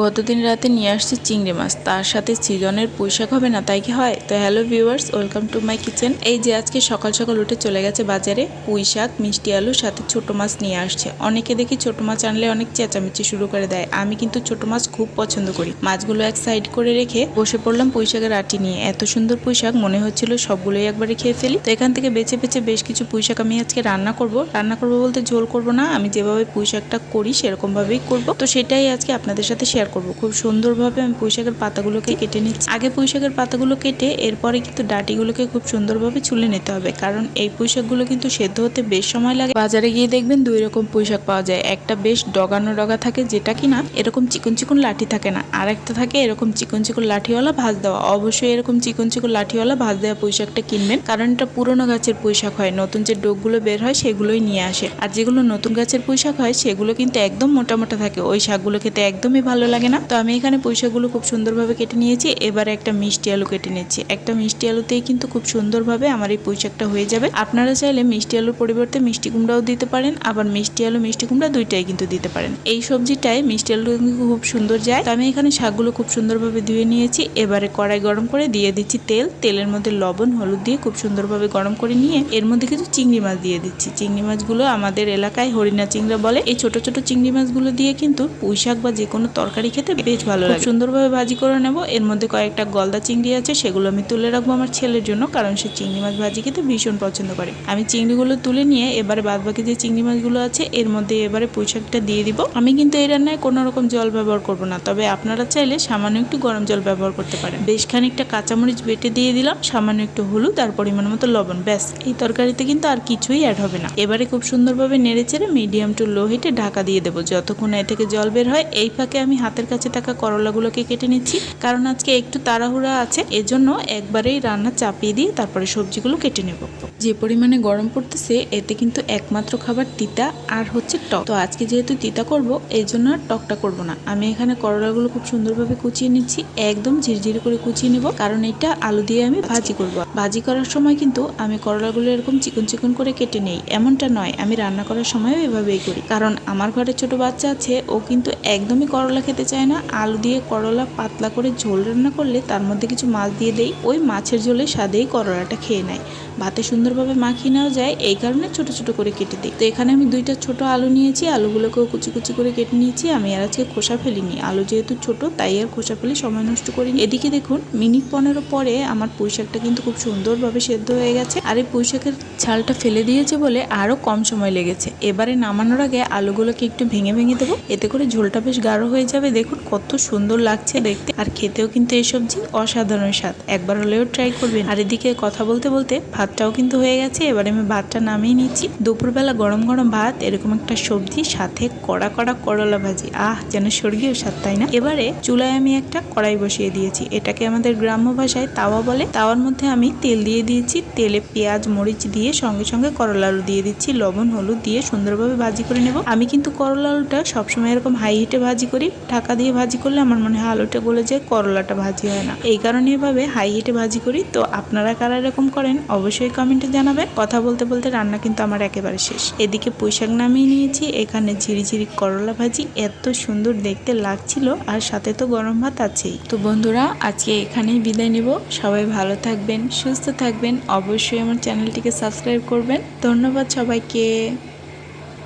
গতদিন রাতে নিয়ে আসছি চিংড়ি মাছ, তার সাথে সিজনের পুঁইশাক হবে না তাই কি হয়? তো hello viewers, welcome to my kitchen. এই যে আজকে সকাল সকাল উঠে চলে গেছে বাজারে পুঁইশাক, মিষ্টি আলু সাথে ছোট মাছ নিয়ে আসছে। অনেকে দেখি ছোট মাছ আনলে অনেক চেঁচামেচি শুরু করে দেয়, আমি কিন্তু ছোট মাছ খুব পছন্দ করি। মাছগুলো এক সাইড করে রেখে বসে পড়লাম পুঁইশাকের আটি নিয়ে। এত সুন্দর পুঁইশাক মনে হচ্ছিল সবগুলোই একবারে খেয়ে ফেলি। তো এখান থেকে বেছে বেছে বেশ কিছু পুঁইশাক আমি আজকে রান্না করব বলতে ঝোল করব না, আমি যেভাবে পুঁইশাকটা করি সেরকম ভাবেই করব। তো সেটাই আজকে আপনাদের সাথে শেয়ার করব। খুব সুন্দরভাবে আমি পুঁইশাকের পাতাগুলোকে কেটে নিচ্ছি। আগে পুঁইশাকের পাতাগুলো কেটে এরপরে কিন্তু ডাঁটিগুলোকে খুব সুন্দরভাবে ছুলে নিতে হবে, কারণ এই পুঁইশাকগুলো কিন্তু সেদ্ধ হতে বেশ সময় লাগে। বাজারে গিয়ে দেখবেন দুই রকম পুঁইশাক পাওয়া যায়, একটা বেশ ডগানো ডগা থাকে যেটা কিনা এরকম চিকন চিকন লাঠি থাকে না, আর একটা থাকে এরকম চিকন চিকন লাঠিওয়ালা ভাঁজ দেওয়া। অবশ্যই এরকম চিকন চিকন লাঠিওয়ালা ভাঁজ দেওয়া পুঁইশাকটা কিনবেন, কারণ এটা পুরোনো গাছের পুঁইশাক হয়, নতুন যে ডোকগুলো বের হয় সেগুলোই নিয়ে আসে। আর যেগুলো নতুন গাছের পুঁইশাক হয় সেগুলো কিন্তু একদম মোটা মোটা থাকে, ওই শাকগুলো খেতে একদমই ভালো লাগে না। তো আমি এখানে পুঁইশাকগুলো খুব সুন্দরভাবে কেটে নিয়েছি। এবারে একটা মিষ্টি আলু কেটে নিচ্ছি। একটা মিষ্টি আলুতেই কিন্তু খুব সুন্দরভাবে আমার এই পুঁইশাকটা হয়ে যাবে। আপনারা চাইলে মিষ্টি আলুর পরিবর্তে মিষ্টি কুমড়াও দিতে পারেন, আবার মিষ্টি আলু মিষ্টি কুমড়া দুইটাই কিন্তু দিতে পারেন। এই সবজিটায় মিষ্টি আলু কিন্তু খুব সুন্দর যায়। তো আমি এখানে শাকগুলো খুব সুন্দরভাবে ধুয়ে নিয়েছি। এবারে কড়াই গরম করে দিয়ে দিচ্ছি তেল। তেলের মধ্যে লবণ হলুদ দিয়ে খুব সুন্দরভাবে গরম করে নিয়ে এর মধ্যে কিছু চিংড়ি মাছ দিয়ে দিচ্ছি। চিংড়ি মাছগুলো আমাদের এলাকায় হরিণা চিংড়া বলে। এই ছোট ছোট চিংড়ি মাছগুলো দিয়ে কিন্তু পুঁইশাক বা যে কোনো তরকারি খেতে বেশ ভালো লাগে। সুন্দরভাবে ভাজি করে নেব। এর মধ্যে কয়েকটা গলদা চিংড়ি আছে, সেগুলো আমি তুলে রাখবো আমার ছেলের জন্য, কারণ সে চিংড়ি মাছ ভাজি খেতে ভীষণ পছন্দ করে। আমি চিংড়িগুলো তুলে নিয়ে এবারে বাদবাকি যে চিংড়ি মাছগুলো আছে এর মধ্যে এবারে পুঁইশাকটা দিয়ে দিব। আমি কিন্তু এই রান্নায় কোনো রকম জল ব্যবহার করব না, তবে আপনারা চাইলে সামান্য একটু গরম জল ব্যবহার করতে পারেন। বেশ খানিকটা কাঁচামরিচ বেটে দিয়ে দিলাম, সামান্য একটু হলুদ আর পরিমাণ মতো লবণ, ব্যাস। এই তরকারিতে কিন্তু আর কিছুই অ্যাড হবে না। এবারে খুব সুন্দরভাবে নেড়ে চেড়ে মিডিয়াম টু লো হিটে ঢাকা দিয়ে দেবো যতক্ষণ এ থেকে জল বের হয়। এই ফাঁকে আমি হাতের কাছে থাকা করলাগুলোকে কেটে নিচ্ছি, কারণ আজকে একটু তাড়াহুড়া আছে, এজন্য একবারেই রান্না চাপিয়ে দিয়ে তারপরে সবজিগুলো কেটে নেব। যে পরিমাণে গরম পড়তেছে এতে কিন্তু একমাত্র খাবার তিতা আর হচ্ছে টক। তো আজকে যেহেতু তিতা করব এই জন্য আর টকটা করব না। আমি এখানে করলাগুলো খুব সুন্দরভাবে কুচিয়ে নিচ্ছি, একদম ঝিরঝিরে করে কুচিয়ে নেব, কারণ এটা আলু দিয়ে আমি ভাজি করব। ভাজি করার সময় কিন্তু আমি করলাগুলো এরকম চিকন চিকন করে কেটে নেই, এমনটা নয়, আমি রান্না করার সময়ও এভাবেই করি। কারণ আমার ঘরে ছোট বাচ্চা আছে, ও কিন্তু একদমই করলা খেতে চায় না। আলু দিয়ে করলা পাতলা করে ঝোল রান্না করলে তার মধ্যে কিছু মাছ দিয়ে দেই, ওই মাছের ঝোলের স্বাদেই করলাটা খেয়ে নেয়। ভাতে সুন্দরভাবে মাখিয়ে নেওয়া যায়, এই কারণে ছোট ছোট করে কেটে দিই। তো এখানে আমি দুইটা ছোট আলু নিয়েছি, আলুগুলোকেও কুচি কুচি করে কেটে নিয়েছি। আমি আর আজকে খোসা ফেলিনি, আলু যেহেতু ছোট তাই আর খোসা ফেলে সময় নষ্ট করিনি। এদিকে দেখুন মিনিট 15 পরে আমার পুঁইশাকটা কিন্তু খুব সুন্দরভাবে সেদ্ধ হয়ে গেছে, আর এই পুঁইশাকের ছালটা ফেলে দিয়েছে বলে আরো কম সময় লেগেছে। এবারে নামানোর আগে আলুগুলোকে একটু ভেঙে ভেঙে দেবো, এতে করে ঝোলটা বেশ গাঢ় হয়ে যাবে। দেখুন কত সুন্দর লাগছে দেখতে, আর খেতেও কিন্তু এই সবজি অসাধারণ স্বাদ, একবার হলেও ট্রাই করবেন। আর এদিকে কথা বলতে বলতে ভাতটাও কিন্তু হয়ে গেছে। এবারে আমি ভাতটা নামিয়ে নিচ্ছি। দুপুরবেলা গরম গরম ভাত, এরকম একটা সবজি, সাথে কড়া কড়া করলা ভাজি, যেন স্বর্গীয় স্বাদ, তাই না? এবারে চুলায় আমি একটা কড়াই বসিয়ে দিয়েছি, এটাকে আমাদের গ্রাম্য ভাষায় তাওয়া বলে। তাওয়ার মধ্যে আমি তেল দিয়ে দিয়েছি, তেলে পেঁয়াজ মরিচ দিয়ে সঙ্গে সঙ্গে করলা আলু দিয়ে দিচ্ছি, লবণ হলুদ দিয়ে সুন্দরভাবে ভাজি করে নেব। আমি কিন্তু করলা আলুটা সবসময় এরকম হাই হিটে ভাজি করি, ঢাকা দিয়ে ভাজি করলে আমার মনে হয় আলুটা গলে যায়, করলাটা ভাজি হয় না, এই কারণে এভাবে হাই হিটে ভাজি করি। তো আপনারা কারা এরকম করেন অবশ্যই কমেন্টে জানাবেন। কথা বলতে বলতে রান্না কিন্তু আমার একেবারে শেষ। এদিকে পুঁইশাক নামিয়ে নিয়েছি, এখানে ঝিরিঝিরি করলা ভাজি, এত সুন্দর দেখতে লাগছিল, আর সাথে তো গরম ভাত আছেই। তো বন্ধুরা আজকে এখানেই বিদায় নিব। সবাই ভালো থাকবেন, সুস্থ থাকবেন, অবশ্যই আমার চ্যানেলটিকে সাবস্ক্রাইব করবেন। ধন্যবাদ সবাইকে।